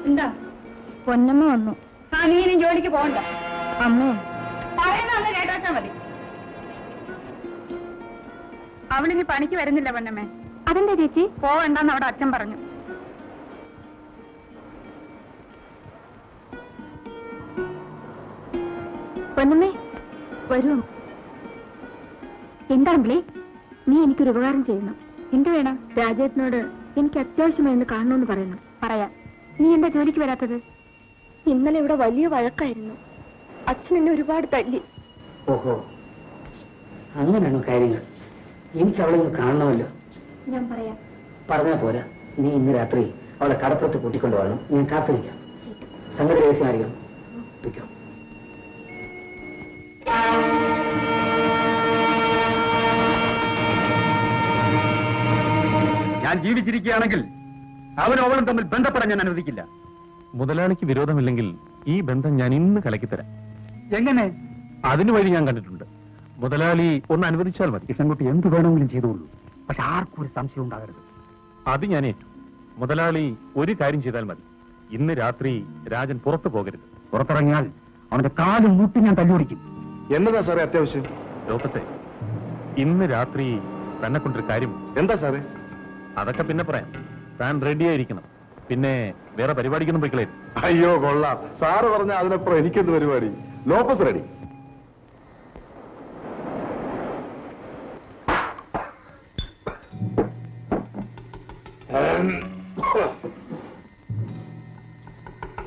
എന്താ? പൊന്നമ്മ വന്നു. ആ, നീ ഇനി ജോലിക്ക് പോകണ്ട. അമ്മേ, പറയുന്ന കേട്ടാച്ചാ മതി. അവളിനി പണിക്ക് വരുന്നില്ല പൊന്നമ്മേ. അതെന്താ ചേച്ചി? പോകണ്ടെന്ന് അവിടെ അച്ഛൻ പറഞ്ഞു. പൊന്നമ്മേ വരൂ. എന്താണെങ്കിലേ, നീ എനിക്കൊരു ഉപകാരം ചെയ്യണം. എന്ത് വേണം? രാജേട്ടനോട് എനിക്ക് അത്യാവശ്യമായി ഒന്ന് കാണണമെന്ന് പറയണം. പറയാം. നീ എന്താ ജോലിക്ക് വരാത്തത്? ഇന്നലെ ഇവിടെ വലിയ വഴക്കായിരുന്നു. അച്ഛൻ എന്നെ ഒരുപാട് തല്ലി. ഓഹോ, അങ്ങനെയാണോ കാര്യങ്ങൾ? എനിക്ക് അവളെ ഒന്ന് കാണണമല്ലോ. ഞാൻ പറയാം. പറഞ്ഞാ പോരാ, നീ ഇന്ന് രാത്രി അവളെ കടപ്പുറത്ത് കൂട്ടിക്കൊണ്ടു പോകണം. ഞാൻ കാത്തു നിൽക്കാം. സംഗതി രഹസ്യമായിരിക്കണം. വയ്ക്കോ. ഞാൻ ജീവിച്ചിരിക്കുകയാണെങ്കിൽ അവനും അവളും തമ്മിൽ ബന്ധപ്പെടാൻ ഞാൻ അനുവദിക്കില്ല. മുതലാളിക്ക് വിരോധമില്ലെങ്കിൽ ഈ ബന്ധം ഞാൻ ഇന്ന് കലക്കിത്തരാം. എങ്ങനെ? അതിന് വഴി ഞാൻ കണ്ടിട്ടുണ്ട്. മുതലാളി ഒന്ന് അനുവദിച്ചാൽ മതി. കൃഷ്ണൻകുട്ടി എന്ത് വേണമെങ്കിലും ചെയ്തോളൂ, പക്ഷെ ആർക്കും ഒരു സംശയം ഉണ്ടാകരുത്. അത് ഞാൻ ഏറ്റു. മുതലാളി ഒരു കാര്യം ചെയ്താൽ മതി. ഇന്ന് രാത്രി രാജൻ പുറത്തു പോകരുത്. പുറത്തിറങ്ങിയാൽ അവന്റെ കാലും മുട്ടി ഞാൻ തല്ലുപിടിക്കും. എന്നതാ സാറേ അത്യാവശ്യം? ലോകത്തെ ഇന്ന് രാത്രി തന്നെ കൊണ്ടൊരു കാര്യം. എന്താ സാറേ? അതൊക്കെ പിന്നെ പറയാം. താൻ റെഡിയായിരിക്കണം. പിന്നെ വേറെ പരിപാടിക്കൊന്നും പോയിക്കളേ. അയ്യോ കൊള്ളാം, സാറ് പറഞ്ഞ അതിനപ്പുറം എനിക്കെന്ത് പരിപാടി? Lopez ready.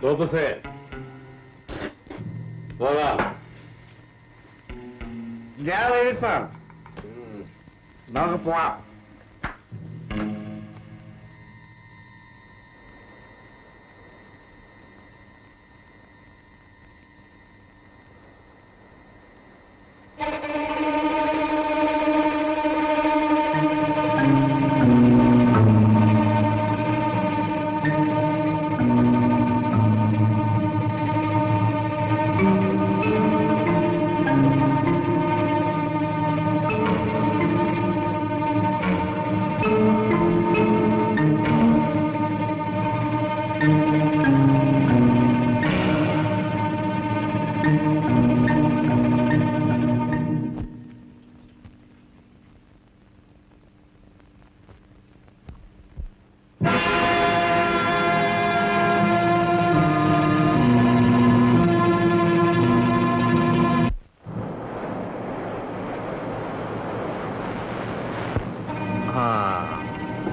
ലോപസേ പോകാം. ഞാൻ സാർ നമുക്ക് പോവാം.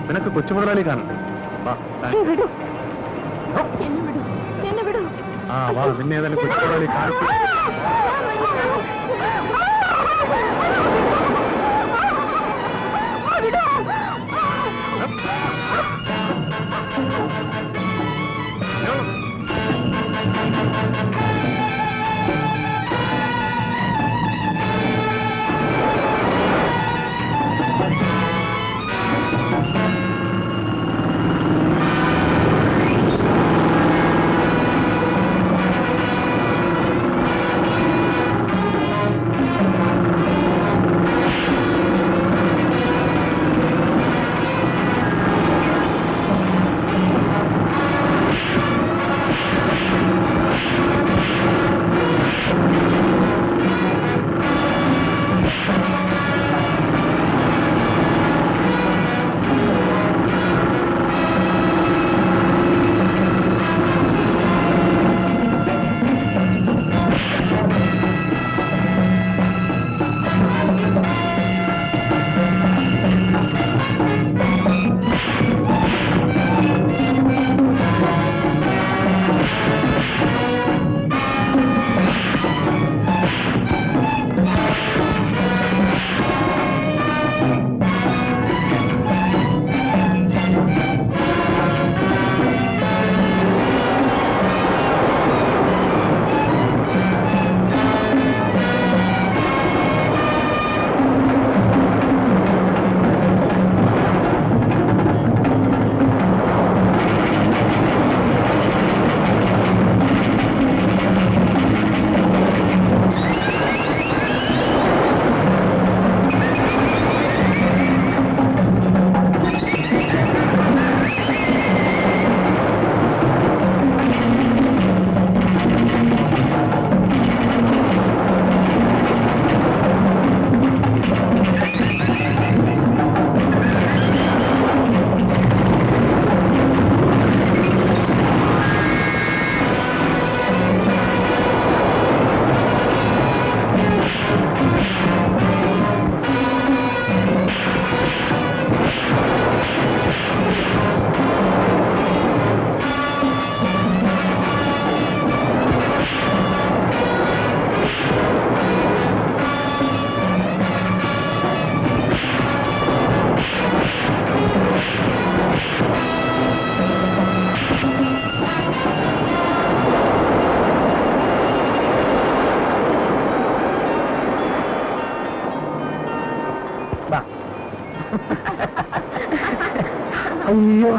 നിനക്ക് കൊച്ചു മുതലാളി കാണണ്ടേ? ആ വാ, നിന്നെ ഏതായാലും കൊച്ചു മുതലാളി കാണിച്ചു.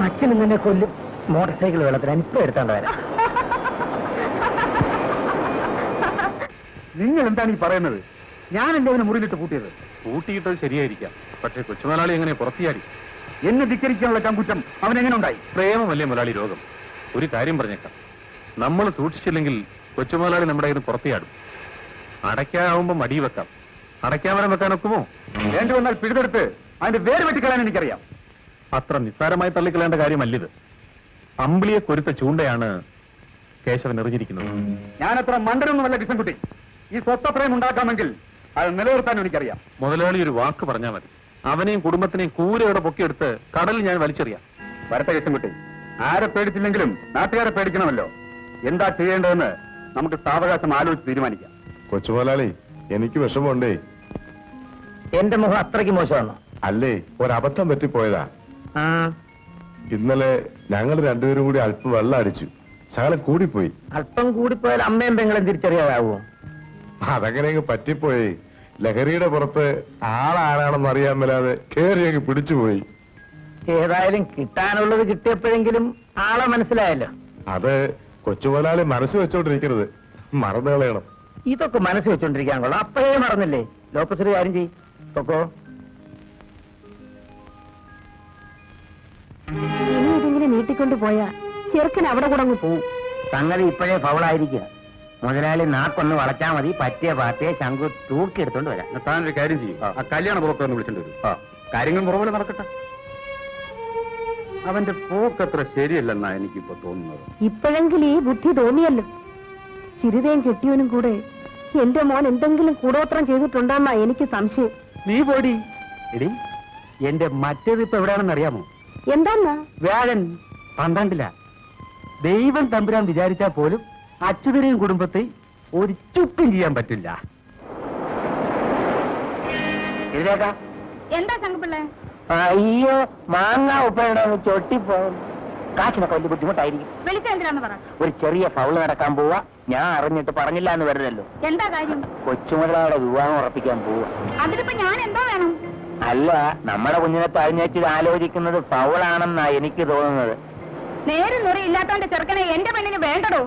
അച്ഛൻ ഇന്നെ കൊല്ലും. മോട്ടോർ സൈക്കിൾ വെള്ളത്തിലാണ് ഇപ്പൊ എടുത്താണ്ട് വരാം. നിങ്ങൾ എന്താണ് ഈ പറയുന്നത്? ഞാനല്ലേ അവനെ മുറിയിലിട്ട് പൂട്ടിയത്? കൂട്ടിയിട്ടത് ശരിയായിരിക്കാം, പക്ഷേ കൊച്ചുമുതലാളി എങ്ങനെ പുറത്തിയാടി? എന്നെ ധിക്കരിക്കാനുള്ള ചങ്കുറ്റം അവനെങ്ങനെ ഉണ്ടായി? പ്രേമമല്ലേ മുതലാളി രോഗം. ഒരു കാര്യം പറഞ്ഞേക്കാം, നമ്മൾ സൂക്ഷിച്ചില്ലെങ്കിൽ കൊച്ചുമുതലാളി നമ്മുടെ കയ്യിൽ നിന്ന് പുറത്തിയാടും. അടയ്ക്കാവുമ്പോ മടി വെക്കാം, അടയ്ക്കാമരം വെക്കാൻ ഒക്കുമോ? വേണ്ടി വന്നാൽ പിഴുതെടുത്ത് അതിന്റെ വേര് വെട്ടിക്കളയാൻ എനിക്കറിയാം. അത്ര നിസ്സാരമായി തള്ളിക്കളയേണ്ട കാര്യമല്ലിത്. അമ്പിളിയെ കൊരുത്ത ചൂണ്ടയാണ് കേശവൻ എറിഞ്ഞിരിക്കുന്നത്. ഞാനത്ര മണ്ടനൊന്നുമല്ല കിഷൻകുട്ടി. ഈ സ്വത്തപ്രയം ഉണ്ടാക്കാമെങ്കിൽ അത് നിലനിർത്താൻ എനിക്കറിയാം. മുതലാളി ഒരു വാക്ക് പറഞ്ഞാൽ മതി, അവനെയും കുടുംബത്തിനെയും കൂരയോടെ പൊക്കിയെടുത്ത് കടലിൽ ഞാൻ വലിച്ചെറിയാം. വരട്ടെ കിഷൻകുട്ടി, ആരെ പേടിച്ചില്ലെങ്കിലും നാട്ടുകാരെ പേടിക്കണമല്ലോ. എന്താ ചെയ്യേണ്ടതെന്ന് നമുക്ക് സാവകാശം ആലോചിച്ച് തീരുമാനിക്കാം. കൊച്ചുമുതലാളി, എനിക്ക് വിഷമമുണ്ടേ. എന്റെ മുഖം അത്രയ്ക്ക് മോശമാണോ? അല്ലേ, ഒരബദ്ധം പറ്റിപ്പോയതാ. ഇന്നലെ ഞങ്ങൾ രണ്ടുപേരും കൂടി അല്പം വെള്ളം അടിച്ചു. ശകലം കൂടിപ്പോയി. അല്പം കൂടിപ്പോയാൽ അമ്മയും പെങ്ങളും തിരിച്ചറിയാതാവോ? അതങ്ങനെ പറ്റിപ്പോയി. ലഹരിയുടെ പുറത്ത് ആളാരാണെന്ന് അറിയാൻ മേലാതെ കേറിയങ്ങ് പിടിച്ചുപോയി. ഏതായാലും കിട്ടാനുള്ളത് കിട്ടിയപ്പോഴെങ്കിലും ആളെ മനസ്സിലായല്ലോ. അത് കൊച്ചുമുതലാളി മനസ്സ് വെച്ചോണ്ടിരിക്കരുത്, മറന്നു കളയണം. ഇതൊക്കെ മനസ്സ് വെച്ചോണ്ടിരിക്കാൻ കൊള്ളാം. അപ്പോഴേ മറന്നില്ലേ? ലോപ്പസ് ഒരു കാര്യം ചെയ്യ്, തൊക്കോ. ഇനി ഇതിങ്ങനെ നീട്ടിക്കൊണ്ട് പോയാ ചെറുക്കൻ അവിടെ കൂടെ അങ്ങ് പോവും. സംഗതി ഇപ്പോഴേ ഫൗളായിരിക്കുക. മുതലാളി നാക്കൊന്ന് വളച്ചാൽ മതി, പറ്റിയ പാർട്ടിയെ ശങ്കു തൂക്കിയെടുത്തോണ്ട് വരാം. താനൊരു കാര്യം ചെയ്യും, ആ കല്യാണ പുറത്ത് ഒന്ന് വിളിച്ചിട്ട് വരും. കാര്യങ്ങൾ പുറപോലെ നടക്കട്ടെ. അവന്റെ പോക്കത്ര ശരിയല്ലെന്നാ എനിക്കിപ്പോ തോന്നുന്നത്. ഇപ്പോഴെങ്കിലും ഈ ബുദ്ധി തോന്നിയല്ലോ. ചിരിതയും കെട്ടിയവനും കൂടെ എന്റെ മോൻ എന്തെങ്കിലും കൂടോത്രം ചെയ്തിട്ടുണ്ടോന്നാ എനിക്ക് സംശയം. നീ പോടി എടി. എന്റെ മറ്റേത് ഇപ്പൊ എവിടെയാണെന്ന് അറിയാമോ? എന്താന്നാ? വ്യാഴൻ 12-ലാ. ദൈവം തമ്പുരാൻ വിചാരിച്ചാൽ പോലും അച്യുതനെയും കുടുംബത്തെ ഒരു ചുക്കും ചെയ്യാൻ പറ്റില്ല. എന്താ ശങ്കുപിള്ളേ? അയ്യോ, മാങ്ങ ഉപ്പയുടെ ചൊട്ടിപ്പോകും. കാശിനൊക്കെ വലിയ ബുദ്ധിമുട്ടായിരിക്കും. വിളിച്ചെന്തിനാന്ന് പറ. ഒരു ചെറിയ ഫൗള് നടക്കാൻ പോവാ. ഞാൻ അറിഞ്ഞിട്ട് പറഞ്ഞില്ല എന്ന് വരുന്നല്ലോ. എന്താ കാര്യം? കൊച്ചുമുതലാളുടെ വിവാഹം ഉറപ്പിക്കാൻ പോവാ. അതിലിപ്പോ ഞാൻ എന്താ വേണം? അല്ല, നമ്മുടെ കുഞ്ഞിനെ തഴിഞ്ഞേച്ച് ആലോചിക്കുന്നത് ഫൗളാണെന്നാ എനിക്ക് തോന്നുന്നത്. നേരും നുറി ഇല്ലാത്തോണ്ട് ചെറുക്കനെ എന്റെ പെണ്ണിന് വേണ്ടടോ.